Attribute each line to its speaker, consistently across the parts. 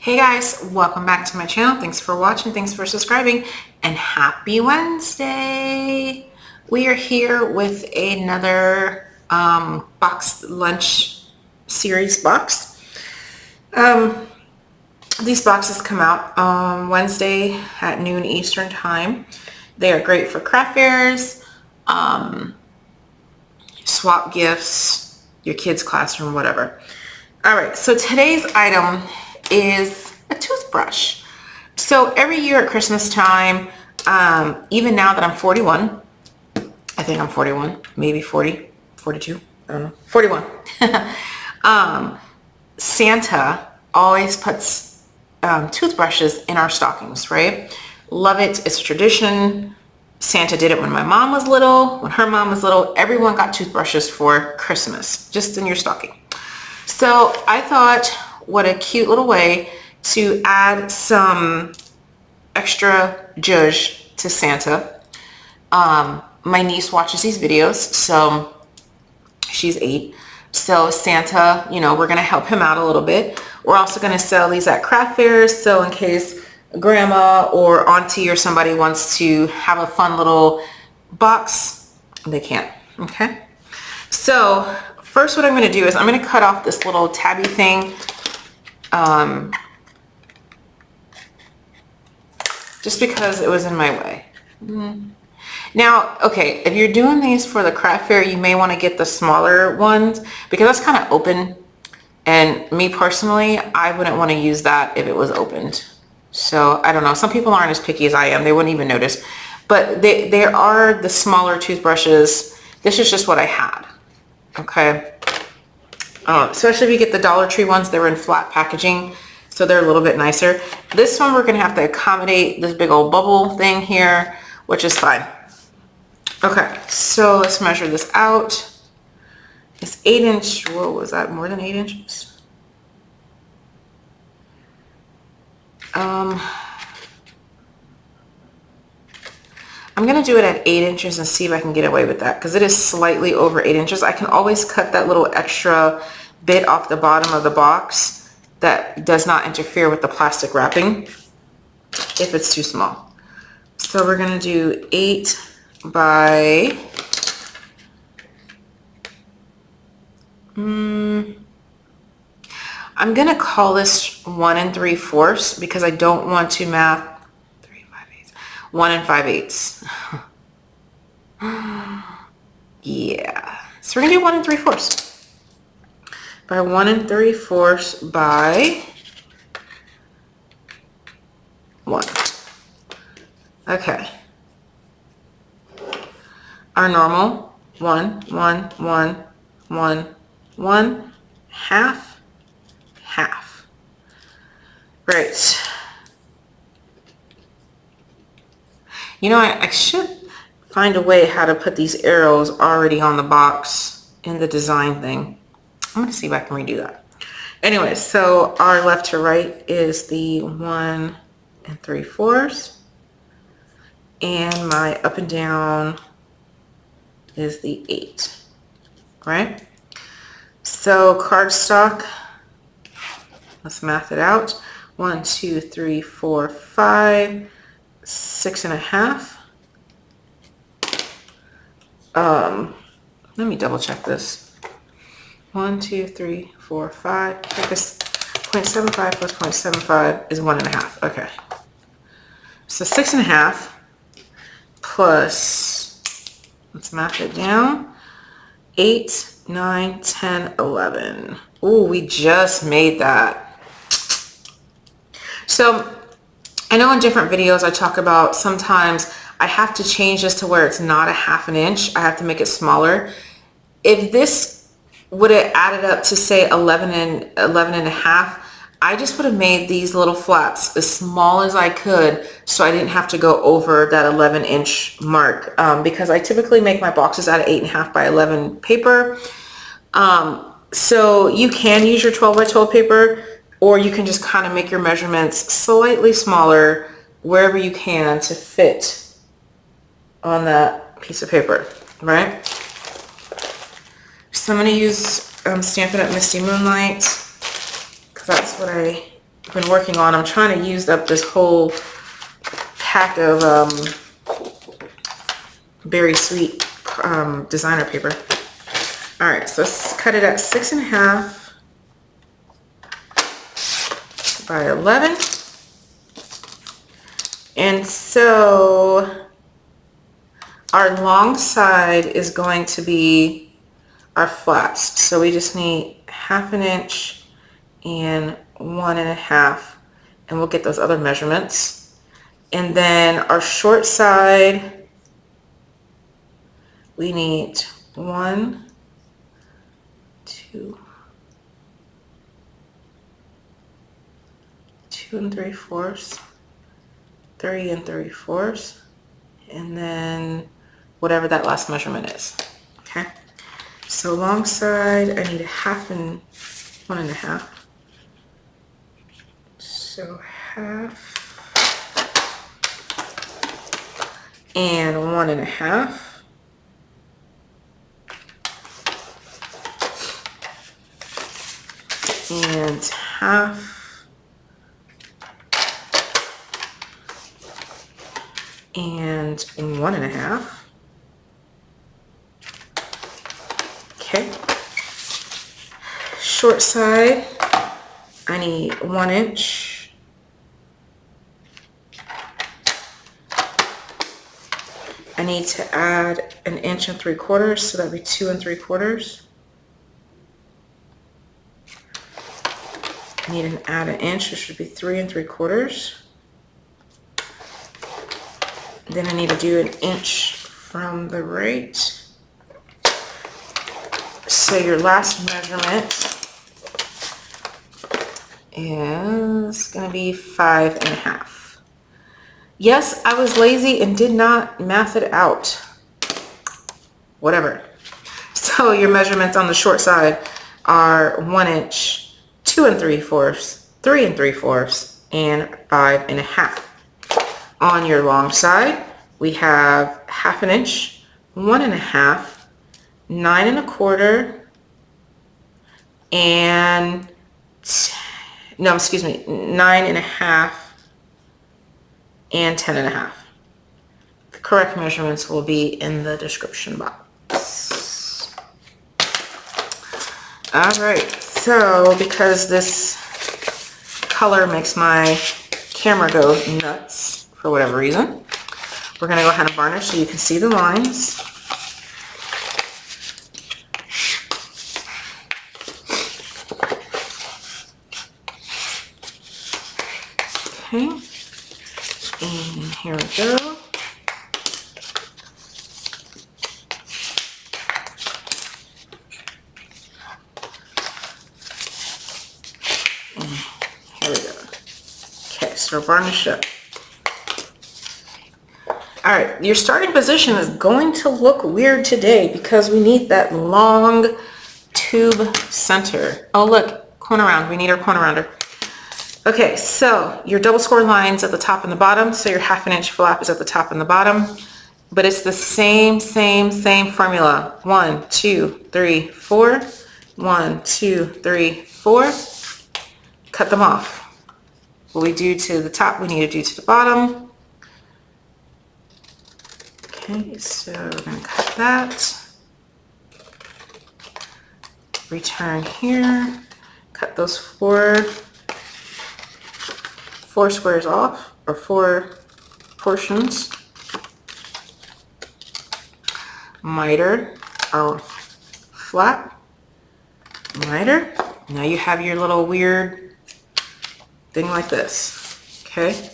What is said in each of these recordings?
Speaker 1: Hey guys, welcome back to my channel. Thanks for watching, thanks for subscribing, and happy Wednesday. We are here with another box lunch series box. These boxes come out on Wednesday at noon Eastern time. They are great for craft fairs, swap gifts, your kids' classroom, whatever. All right, so today's item is a toothbrush. So every year at Christmas time, even now that I'm 41, I think I'm 41, maybe 40, 42, I don't know, 41. Santa always puts toothbrushes in our stockings, right? Love it. It's a tradition. Santa did it when my mom was little, when her mom was little. Everyone got toothbrushes for Christmas, just in your stocking. So I thought, what a cute little way to add some extra zhuzh to Santa. My niece watches these videos, so she's 8. So Santa, you know, we're going to help him out a little bit. We're also going to sell these at craft fairs. So in case grandma or auntie or somebody wants to have a fun little box, they can. Okay. So first what I'm going to do is I'm going to cut off this little tabby thing. Just because it was in my way. Now, okay, if you're doing these for the craft fair, you may want to get the smaller ones because that's kind of open. And me personally, I wouldn't want to use that if it was opened. So I don't know. Some people aren't as picky as I am. They wouldn't even notice. But there are the smaller toothbrushes. This is just what I had. Okay. Especially if you get the Dollar Tree ones, they're in flat packaging. So they're a little bit nicer. This one, we're going to have to accommodate this big old bubble thing here, which is fine. Okay, so let's measure this out. It's 8 inch. Whoa, was that more than 8 inches? I'm going to do it at 8 inches and see if I can get away with that because it is slightly over 8 inches. I can always cut that little extra bit off the bottom of the box that does not interfere with the plastic wrapping if it's too small. So we're going to do 8 by I'm going to call this 1 3/4 because I don't want to math 3 5/8. 1 5/8. Yeah. So we're going to do 1 3/4. By 1 3/4 by 1. Okay. Our normal 1 1 1 1 1 half half. Right. You know, I should find a way how to put these arrows already on the box in the design thing. I'm going to see if I can redo that. Anyway, so our left to right is the 1 3/4. And my up and down is the 8. Right? So cardstock, let's math it out. 1 2 3 4 5 6.5. Let me double check this. 1 2 3 4 5. I guess 0.75 plus 0.75 is 1.5. Okay. So 6.5 plus, let's math it down. 8 9 10 11. Ooh, we just made that. So I know in different videos I talk about sometimes I have to change this to where it's not a 1/2 inch. I have to make it smaller. If this would have added up to say 11 and a half, I just would have made these little flaps as small as I could so I didn't have to go over that 11 inch mark because I typically make my boxes out of 8.5 by 11 paper. So you can use your 12 by 12 paper, or you can just kind of make your measurements slightly smaller wherever you can to fit on that piece of paper, right? So I'm going to use Stampin' Up! Misty Moonlight because that's what I been working on. I'm trying to use up this whole pack of Berry Sweet designer paper. All right, so let's cut it at 6.5 by 11. And so our long side is going to be our flats. So we just need 1/2 inch and 1.5, and we'll get those other measurements. And then our short side, we need 1, 2, 2 3/4, 3 3/4, and then whatever that last measurement is. Okay, so long side, I need 1/2 and 1.5. So 1/2 and 1.5. And 1/2 and 1.5. Okay. Short side, I need 1 inch. I need to add 1 3/4 inches, so that'd be 2 3/4. I need to add 1 inch, which should be 3 3/4. Then I need to do 1 inch from the right. So your last measurement is going to be 5.5. Yes, I was lazy and did not math it out. Whatever. So your measurements on the short side are 1 inch, 2 3/4, 3 3/4, and 5.5. On your long side, we have 1/2 inch, 1.5, 9 1/4, and 9.5, and 10.5. The correct measurements will be in the description box. All right, so because this color makes my camera go nuts for whatever reason, we're gonna go ahead and varnish so you can see the lines. Okay, and here we go. And here we go. Okay, so varnish up. All right, your starting position is going to look weird today because we need that long tube center. Oh look, corner round, we need our corner rounder. Okay, so your double score lines at the top and the bottom, so your 1/2 inch flap is at the top and the bottom, but it's the same formula. 1 2 3 4, 1 2 3 4. Cut them off. What we do to the top, we need to do to the bottom. Okay, so we're going to cut that. Return here. Cut those four squares off, or 4 portions. Miter our flap. Miter. Now you have your little weird thing like this. Okay.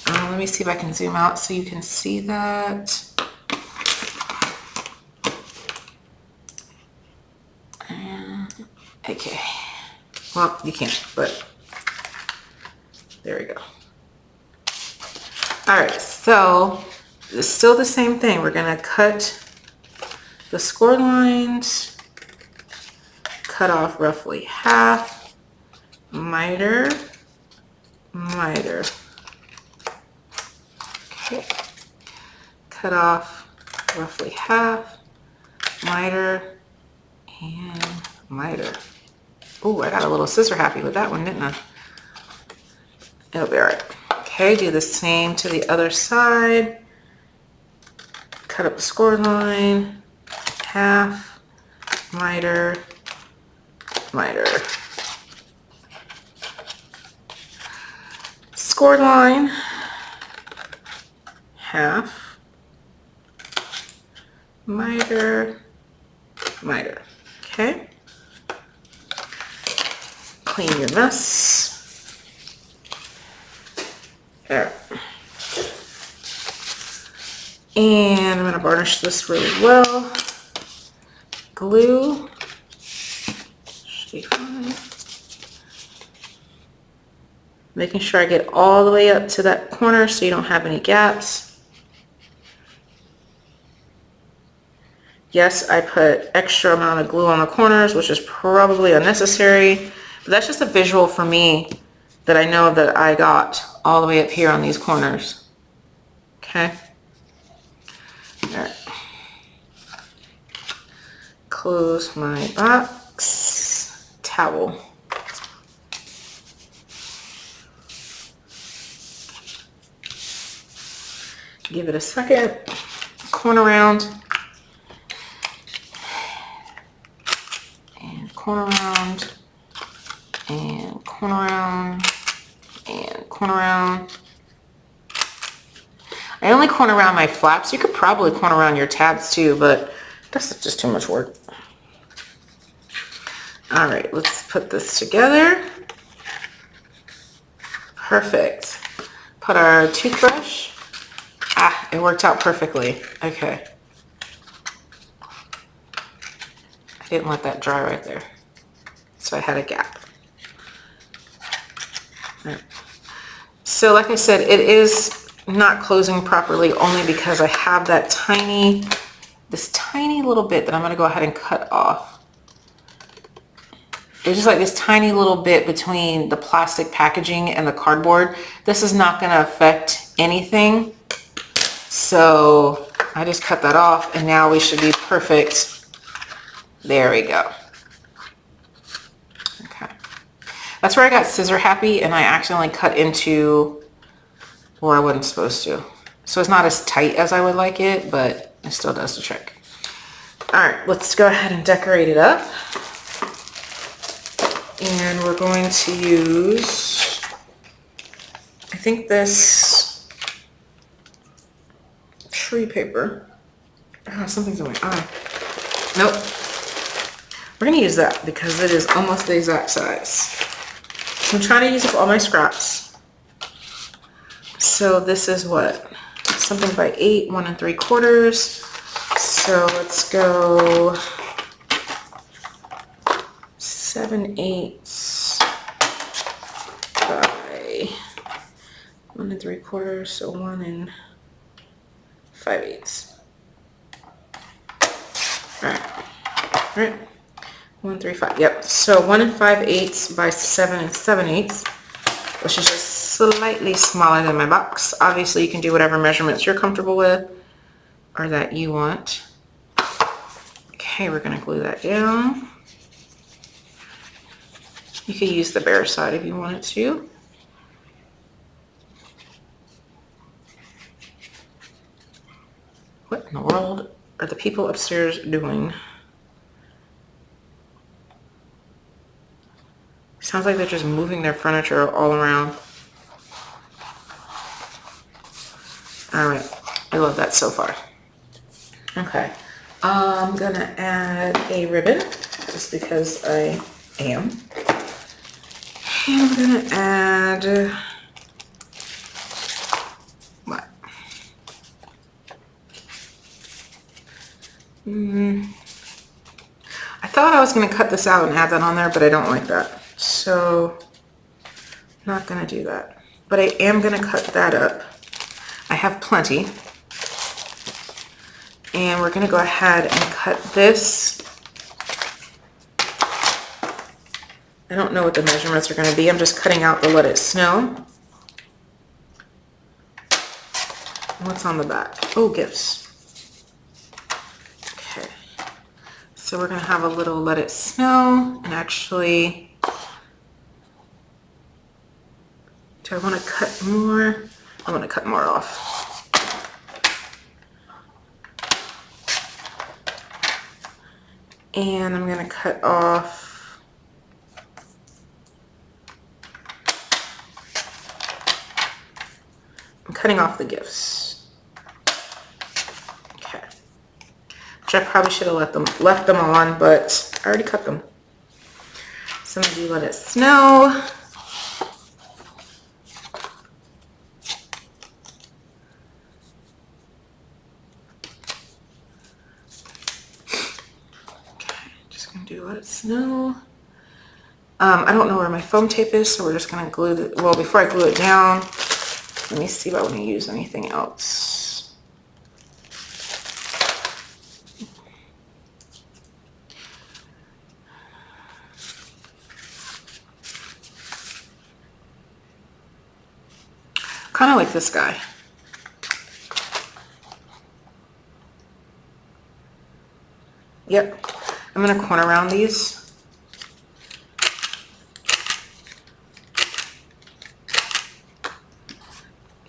Speaker 1: Let me see if I can zoom out so you can see that. Okay. Well, you can't, but there we go. All right, so it's still the same thing. We're gonna cut the score lines, cut off roughly half, miter, miter. Okay, cut off roughly half, miter, and miter. Oh, I got a little scissor happy with that one, didn't I? It'll be all right. Okay, do the same to the other side. Cut up the score line, half, miter, miter. Score line, half, miter, miter. Okay. Clean your mess. There. And I'm going to varnish this really well. Glue. Should be fine. Making sure I get all the way up to that corner so you don't have any gaps. Yes, I put extra amount of glue on the corners, which is probably unnecessary, but that's just a visual for me that I know that I got all the way up here on these corners. Okay. All right. Close my box. Towel. Give it a second. Corner around. And corner around. And corner around. And corner around. I only corner around my flaps. You could probably corner around your tabs too, but that's just too much work. All right, let's put this together. Perfect. Put our toothbrush. Ah, it worked out perfectly. Okay. I didn't let that dry right there, so I had a gap. All right. So like I said, it is not closing properly only because I have that this tiny little bit that I'm going to go ahead and cut off. It's just like this tiny little bit between the plastic packaging and the cardboard. This is not going to affect anything. So I just cut that off and now we should be perfect. There we go. Okay. That's where I got scissor happy and I accidentally cut into where I wasn't supposed to. So it's not as tight as I would like it, but it still does the trick. All right, let's go ahead and decorate it up. And we're going to use, I think this tree paper. Oh, something's in my eye. Nope. We're going to use that because it is almost the exact size. So I'm trying to use up all my scraps. So this is what? Something by 8, 1 3/4. So let's go 7/8 by 1 3/4, so 1 5/8. All right, 1 3 5. Yep. So 1 5/8 by 7 7/8, which is just slightly smaller than my box. Obviously, you can do whatever measurements you're comfortable with or that you want. Okay, we're gonna glue that down. You could use the bare side if you wanted to. What in the world are the people upstairs doing? Sounds like they're just moving their furniture all around. All right, I love that so far. Okay, I'm gonna add a ribbon just because I am. And I'm gonna add, what? I thought I was gonna cut this out and add that on there, but I don't like that. So, I'm not gonna do that. But I am gonna cut that up. I have plenty. And we're gonna go ahead and cut this. I don't know what the measurements are gonna be. I'm just cutting out the Let It Snow. What's on the back? Oh, gifts. Okay. So we're gonna have a little Let It Snow, and actually, Do I want to cut more? I want to cut more off. And I'm going to cut off I'm cutting off the gifts. Okay. Which I probably should have left them on, but I already cut them. Some of you let it snow. Do let it snow. I don't know where my foam tape is, so we're just gonna glue it. Well, before I glue it down, let me see if I want to use anything else. Kind of like this guy. Yep. I'm going to corner around these.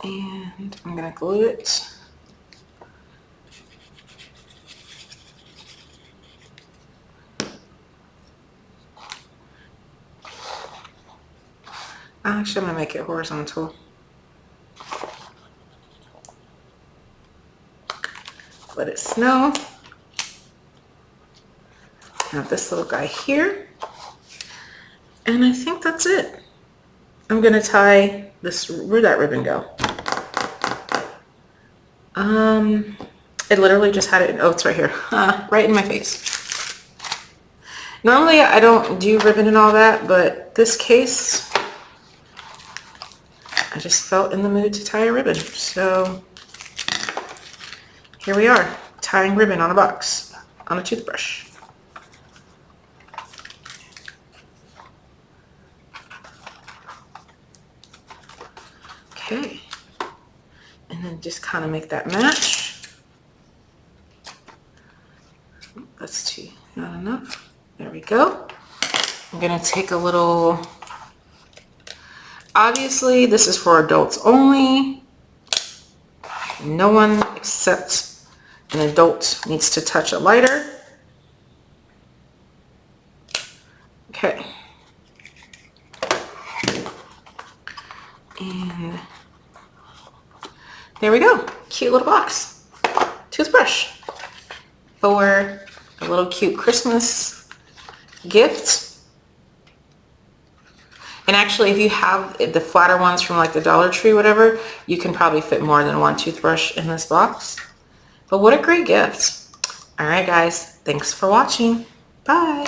Speaker 1: And I'm going to glue it. Actually, I'm going to make it horizontal. Let it snow. Have this little guy here, and I think that's it. I'm gonna tie this. Where'd that ribbon go? It literally just had it. Oh, it's right here, right in my face. Normally I don't do ribbon and all that, but this case I just felt in the mood to tie a ribbon. So here we are, tying ribbon on a box on a toothbrush. Okay, and then just kind of make that match. That's too, not enough. There we go. I'm gonna take a little, obviously this is for adults only. No one except an adult needs to touch a lighter. Okay. And there we go. Cute little box. Toothbrush for a little cute Christmas gift. And actually, if you have the flatter ones from like the Dollar Tree, whatever, you can probably fit more than one toothbrush in this box. But what a great gift. All right, guys. Thanks for watching. Bye.